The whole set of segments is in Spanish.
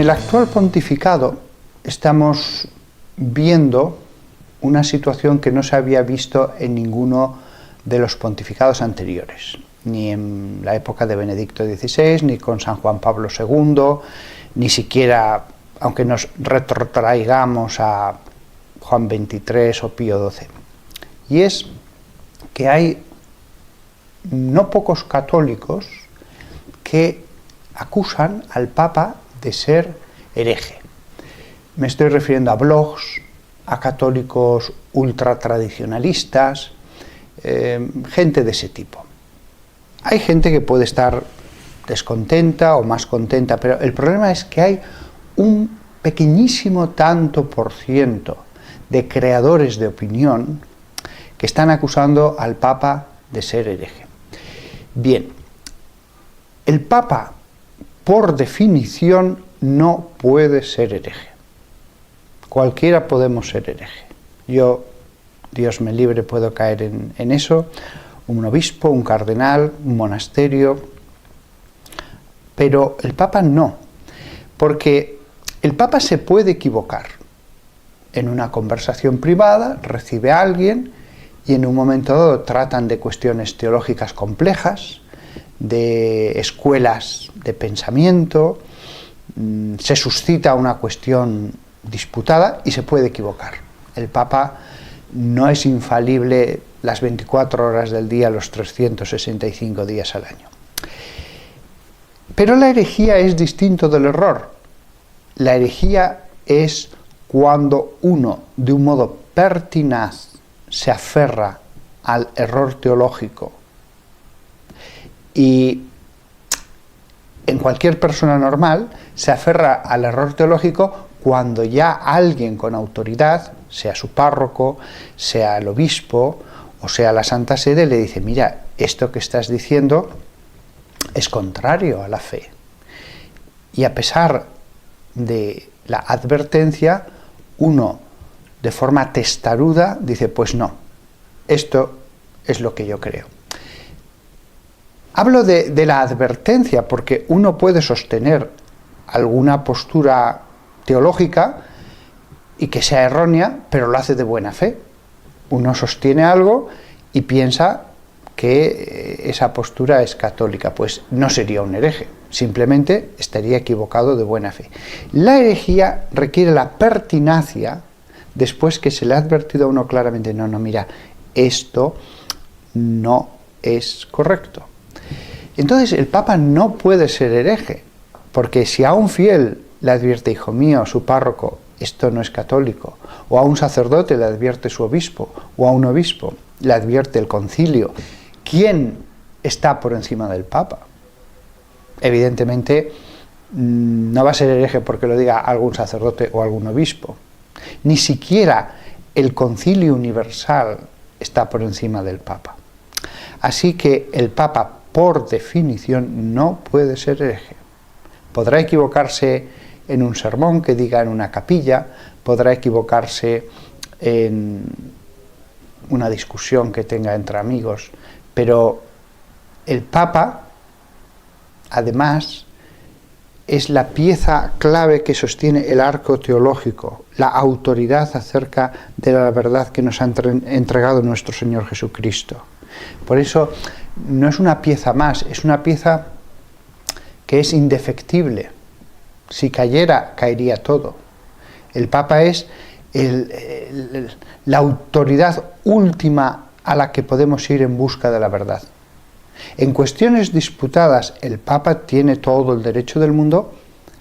el actual pontificado estamos viendo una situación que no se había visto en ninguno de los pontificados anteriores, ni en la época de Benedicto XVI, ni con San Juan Pablo II, ni siquiera, aunque nos retrotraigamos a Juan XXIII o Pío XII. Y es que hay no pocos católicos que acusan al Papa de ser hereje. Me estoy refiriendo a blogs, a católicos ultratradicionalistas, gente de ese tipo. Hay gente que puede estar descontenta o más contenta, pero el problema es que hay un pequeñísimo tanto por ciento de creadores de opinión que están acusando al Papa de ser hereje. Bien, el Papa, por definición, no puede ser hereje. Cualquiera podemos ser hereje. Yo, Dios me libre, puedo caer en eso, un obispo, un cardenal, un monasterio, pero el Papa no, porque el Papa se puede equivocar. En una conversación privada recibe a alguien y en un momento dado tratan de cuestiones teológicas complejas, de escuelas de pensamiento, se suscita una cuestión disputada y se puede equivocar. El Papa no es infalible las 24 horas del día, los 365 días al año. Pero la herejía es distinto del error. La herejía es cuando uno, de un modo pertinaz, se aferra al error teológico. Y en cualquier persona normal se aferra al error teológico cuando ya alguien con autoridad, sea su párroco, sea el obispo o sea la Santa Sede, le dice: mira, esto que estás diciendo es contrario a la fe. Y a pesar de la advertencia, uno de forma testaruda dice: pues no, esto es lo que yo creo. Hablo de la advertencia porque uno puede sostener alguna postura teológica y que sea errónea, pero lo hace de buena fe. Uno sostiene algo y piensa que esa postura es católica, pues no sería un hereje, simplemente estaría equivocado de buena fe. La herejía requiere la pertinacia después que se le ha advertido a uno claramente: no, mira, esto no es correcto. Entonces el Papa no puede ser hereje, porque si a un fiel le advierte: hijo mío, su párroco, esto no es católico, o a un sacerdote le advierte su obispo, o a un obispo le advierte el concilio, ¿quién está por encima del Papa? Evidentemente no va a ser hereje porque lo diga algún sacerdote o algún obispo. Ni siquiera el Concilio Universal está por encima del Papa. Así que el Papa, por definición, no puede ser hereje. Podrá equivocarse en un sermón que diga en una capilla, podrá equivocarse en una discusión que tenga entre amigos, pero el Papa, además, es la pieza clave que sostiene el arco teológico, la autoridad acerca de la verdad que nos ha entregado nuestro Señor Jesucristo. Por eso no es una pieza más, es una pieza que es indefectible. Si cayera, caería todo. El Papa es la autoridad última a la que podemos ir en busca de la verdad. En cuestiones disputadas, el Papa tiene todo el derecho del mundo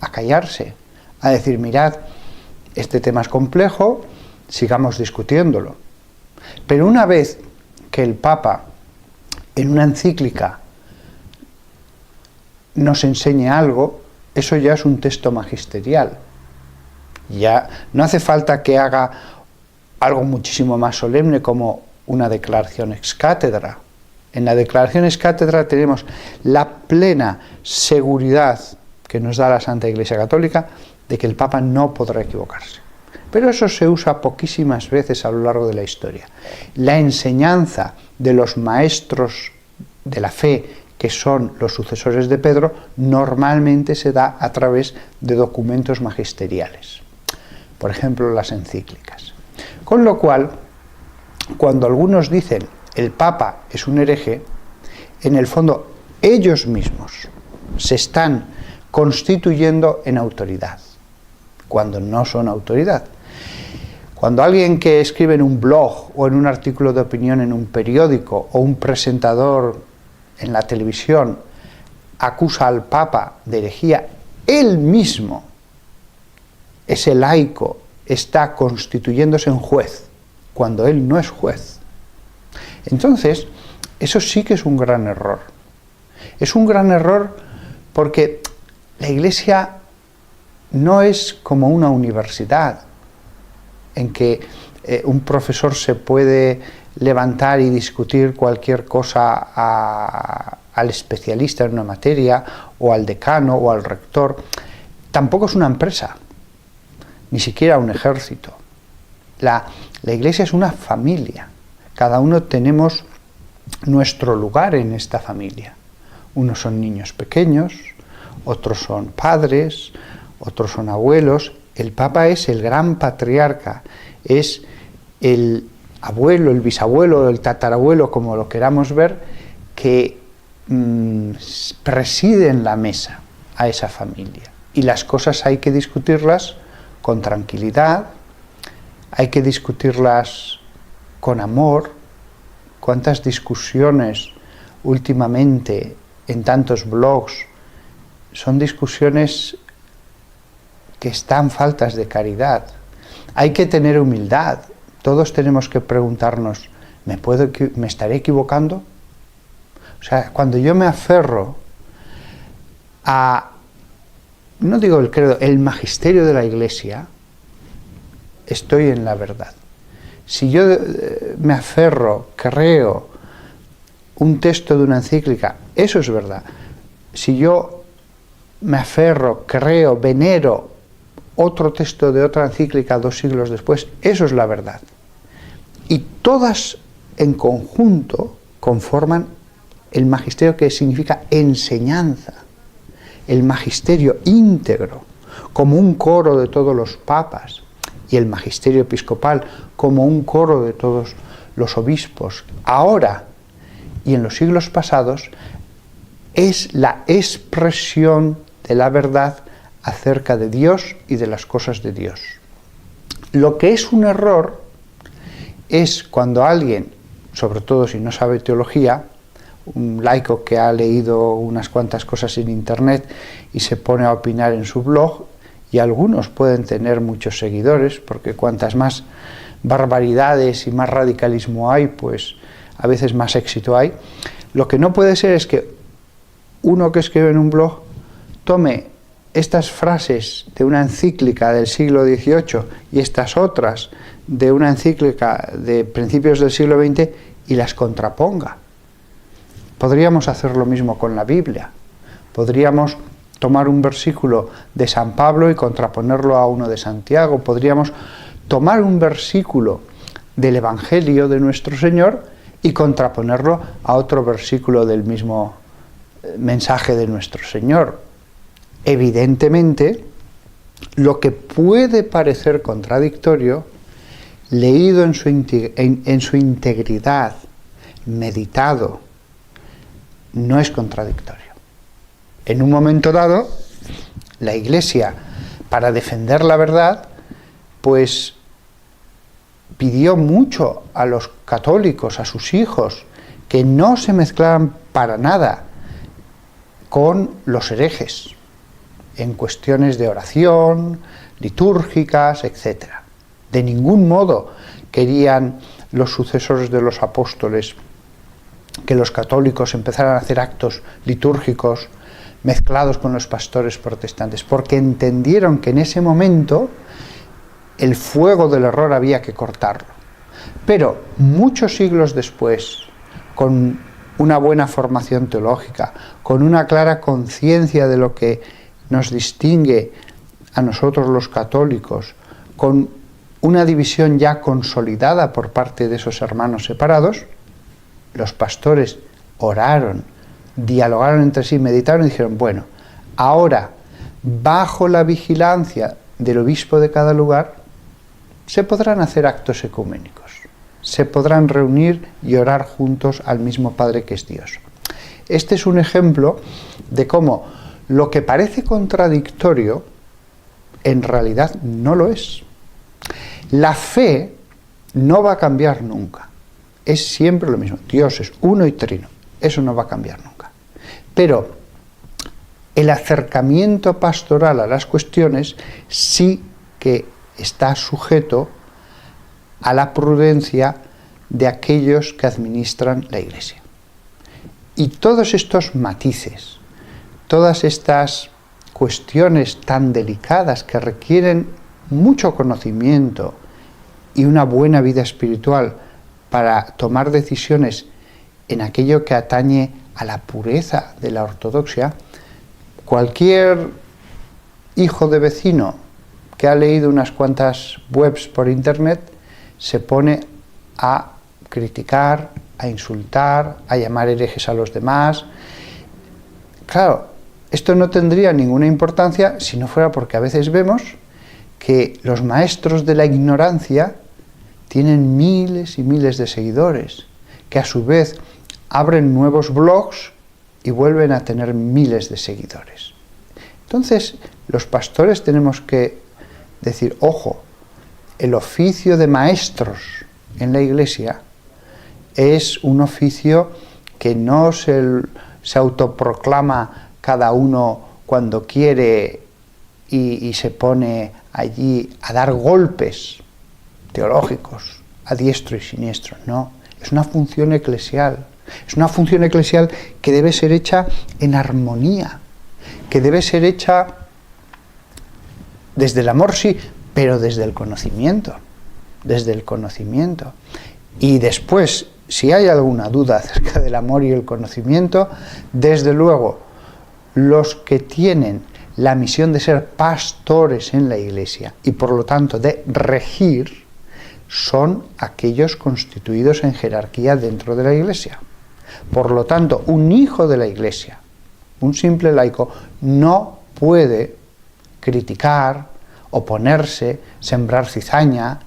a callarse, a decir: mirad, este tema es complejo, sigamos discutiéndolo. Pero una vez que el Papa, en una encíclica, nos enseñe algo, eso ya es un texto magisterial. Ya no hace falta que haga algo muchísimo más solemne como una declaración ex cátedra. En la declaración ex cátedra tenemos la plena seguridad que nos da la Santa Iglesia Católica de que el Papa no podrá equivocarse. Pero eso se usa poquísimas veces a lo largo de la historia. La enseñanza de los maestros de la fe que son los sucesores de Pedro, normalmente se da a través de documentos magisteriales, por ejemplo las encíclicas. Con lo cual, cuando algunos dicen el Papa es un hereje, en el fondo ellos mismos se están constituyendo en autoridad, cuando no son autoridad. Cuando alguien que escribe en un blog o en un artículo de opinión en un periódico o un presentador en la televisión acusa al Papa de herejía, él mismo, ese laico, está constituyéndose en juez, cuando él no es juez. Entonces, eso sí que es un gran error. Es un gran error porque la Iglesia no es como una universidad en que un profesor se puede levantar y discutir cualquier cosa al especialista en una materia, o al decano, o al rector. Tampoco es una empresa, ni siquiera un ejército. La Iglesia es una familia. Cada uno tenemos nuestro lugar en esta familia. Unos son niños pequeños, otros son padres, otros son abuelos. El Papa es el gran patriarca, es el abuelo, el bisabuelo, el tatarabuelo, como lo queramos ver, que preside en la mesa a esa familia. Y las cosas hay que discutirlas con tranquilidad, hay que discutirlas con amor. ¿Cuántas discusiones últimamente en tantos blogs son discusiones que están faltas de caridad? Hay que tener humildad. Todos tenemos que preguntarnos, ¿me estaré equivocando? O sea, cuando yo me aferro a, no digo el credo, el magisterio de la Iglesia, estoy en la verdad. Si yo me aferro, creo un texto de una encíclica, eso es verdad. Si yo me aferro, creo, venero otro texto de otra encíclica 2 siglos después, eso es la verdad. Y todas en conjunto conforman el magisterio, que significa enseñanza, el magisterio íntegro, como un coro de todos los papas, y el magisterio episcopal como un coro de todos los obispos. Ahora y en los siglos pasados es la expresión de la verdad acerca de Dios y de las cosas de Dios. Lo que es un error es cuando alguien, sobre todo si no sabe teología, un laico que ha leído unas cuantas cosas en internet y se pone a opinar en su blog, y algunos pueden tener muchos seguidores, porque cuantas más barbaridades y más radicalismo hay, pues a veces más éxito hay. Lo que no puede ser es que uno que escribe en un blog tome estas frases de una encíclica del siglo XVIII y estas otras de una encíclica de principios del siglo XX y las contraponga. Podríamos hacer lo mismo con la Biblia. Podríamos tomar un versículo de San Pablo y contraponerlo a uno de Santiago. Podríamos tomar un versículo del Evangelio de nuestro Señor y contraponerlo a otro versículo del mismo mensaje de nuestro Señor. Evidentemente, lo que puede parecer contradictorio, leído en su integridad, meditado, no es contradictorio. En un momento dado, la Iglesia, para defender la verdad, pues pidió mucho a los católicos, a sus hijos, que no se mezclaran para nada con los herejes en cuestiones de oración, litúrgicas, etc. De ningún modo querían los sucesores de los apóstoles que los católicos empezaran a hacer actos litúrgicos mezclados con los pastores protestantes, porque entendieron que en ese momento el fuego del error había que cortarlo. Pero muchos siglos después, con una buena formación teológica, con una clara conciencia de lo que nos distingue a nosotros los católicos, con una división ya consolidada por parte de esos hermanos separados, los pastores oraron dialogaron entre sí, meditaron y dijeron, bueno, ahora, bajo la vigilancia del obispo de cada lugar, se podrán hacer actos ecuménicos, se podrán reunir y orar juntos al mismo Padre que es Dios. Este es un ejemplo de cómo lo que parece contradictorio, en realidad no lo es. La fe no va a cambiar nunca, es siempre lo mismo. Dios es uno y trino, eso no va a cambiar nunca. Pero el acercamiento pastoral a las cuestiones sí que está sujeto a la prudencia de aquellos que administran la Iglesia. Y todos estos matices, todas estas cuestiones tan delicadas que requieren mucho conocimiento y una buena vida espiritual para tomar decisiones en aquello que atañe a la pureza de la ortodoxia, cualquier hijo de vecino que ha leído unas cuantas webs por internet se pone a criticar, a insultar, a llamar herejes a los demás. Claro, esto no tendría ninguna importancia si no fuera porque a veces vemos que los maestros de la ignorancia tienen miles y miles de seguidores, que a su vez abren nuevos blogs y vuelven a tener miles de seguidores. Entonces, los pastores tenemos que decir, ojo, el oficio de maestros en la Iglesia es un oficio que no se autoproclama cada uno cuando quiere y se pone allí a dar golpes teológicos a diestro y siniestro. No, es una función eclesial. Es una función eclesial que debe ser hecha en armonía, que debe ser hecha desde el amor, sí, pero desde el conocimiento, Y después, si hay alguna duda acerca del amor y el conocimiento, desde luego, los que tienen la misión de ser pastores en la Iglesia y por lo tanto de regir, son aquellos constituidos en jerarquía dentro de la Iglesia. Por lo tanto, un hijo de la Iglesia, un simple laico, no puede criticar, oponerse, sembrar cizaña,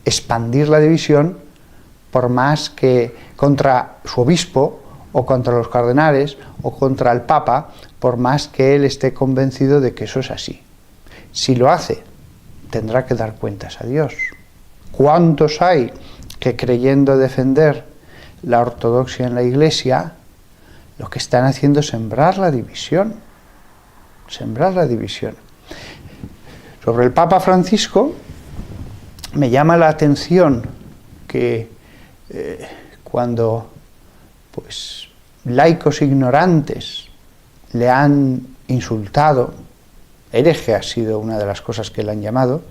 expandir la división, por más que contra su obispo o contra los cardenales o contra el Papa, por más que él esté convencido de que eso es así. Si lo hace, tendrá que dar cuentas a Dios. ¿Cuántos hay que, creyendo defender la ortodoxia en la Iglesia, lo que están haciendo es sembrar la división? Sembrar la división. Sobre el Papa Francisco, me llama la atención que cuando laicos ignorantes le han insultado, hereje ha sido una de las cosas que le han llamado,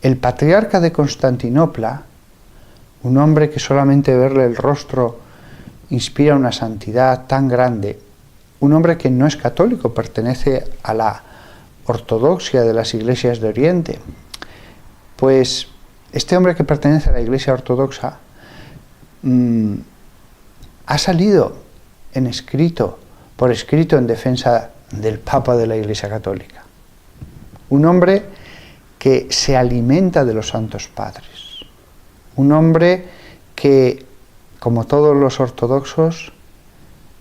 el patriarca de Constantinopla, un hombre que solamente verle el rostro inspira una santidad tan grande, un hombre que no es católico, pertenece a la ortodoxia de las iglesias de Oriente, pues este hombre que pertenece a la iglesia ortodoxa ha salido por escrito en defensa del Papa de la Iglesia Católica. Un hombre que se alimenta de los santos padres. Un hombre que, como todos los ortodoxos,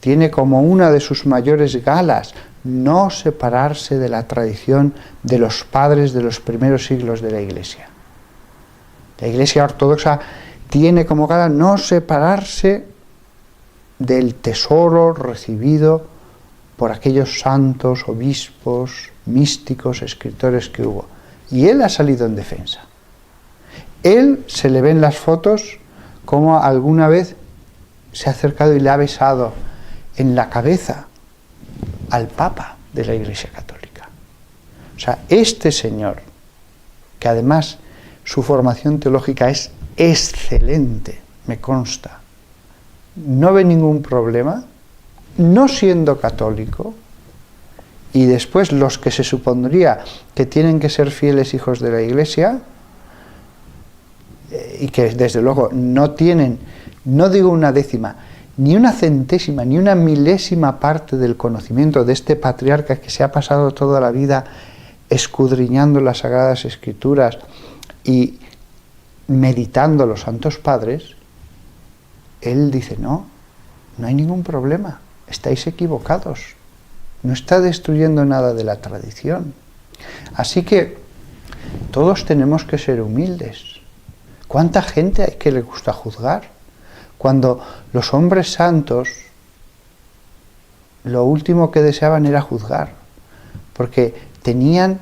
tiene como una de sus mayores galas no separarse de la tradición de los padres de los primeros siglos de la Iglesia. La Iglesia ortodoxa tiene como gala no separarse del tesoro recibido por aquellos santos, obispos, místicos, escritores que hubo. Y él ha salido en defensa. Él se le ve en las fotos como alguna vez se ha acercado y le ha besado en la cabeza al Papa de la Iglesia Católica. O sea, este señor, que además su formación teológica es excelente, me consta, no ve ningún problema, no siendo católico, y después los que se supondría que tienen que ser fieles hijos de la Iglesia, y que desde luego no tienen, no digo una décima, ni una centésima, ni una milésima parte del conocimiento de este patriarca que se ha pasado toda la vida escudriñando las Sagradas Escrituras y meditando los Santos Padres, él dice, no hay ningún problema, estáis equivocados, no está destruyendo nada de la tradición. Así que todos tenemos que ser humildes. ¿Cuánta gente hay que le gusta juzgar? Cuando los hombres santos lo último que deseaban era juzgar, porque tenían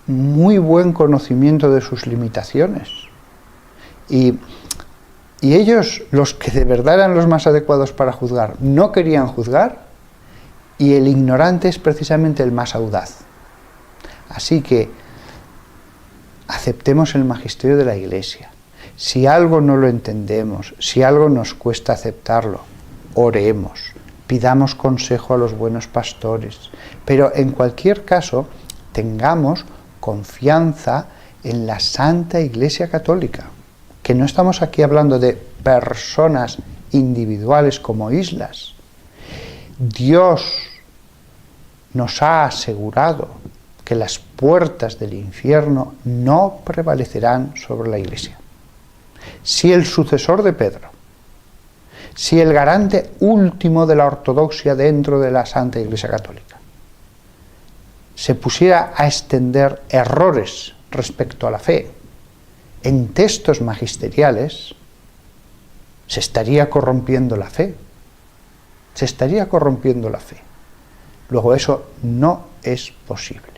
muy buen conocimiento de sus limitaciones. Y ellos, los que de verdad eran los más adecuados para juzgar, no querían juzgar, y el ignorante es precisamente el más audaz. Así que aceptemos el magisterio de la Iglesia. Si algo no lo entendemos, si algo nos cuesta aceptarlo, oremos, pidamos consejo a los buenos pastores, pero en cualquier caso tengamos confianza en la Santa Iglesia Católica, que no estamos aquí hablando de personas individuales como islas. Dios nos ha asegurado que las puertas del infierno no prevalecerán sobre la Iglesia. Si el sucesor de Pedro, si el garante último de la ortodoxia dentro de la Santa Iglesia Católica, se pusiera a extender errores respecto a la fe en textos magisteriales, se estaría corrompiendo la fe. Se estaría corrompiendo la fe. Luego eso no es posible.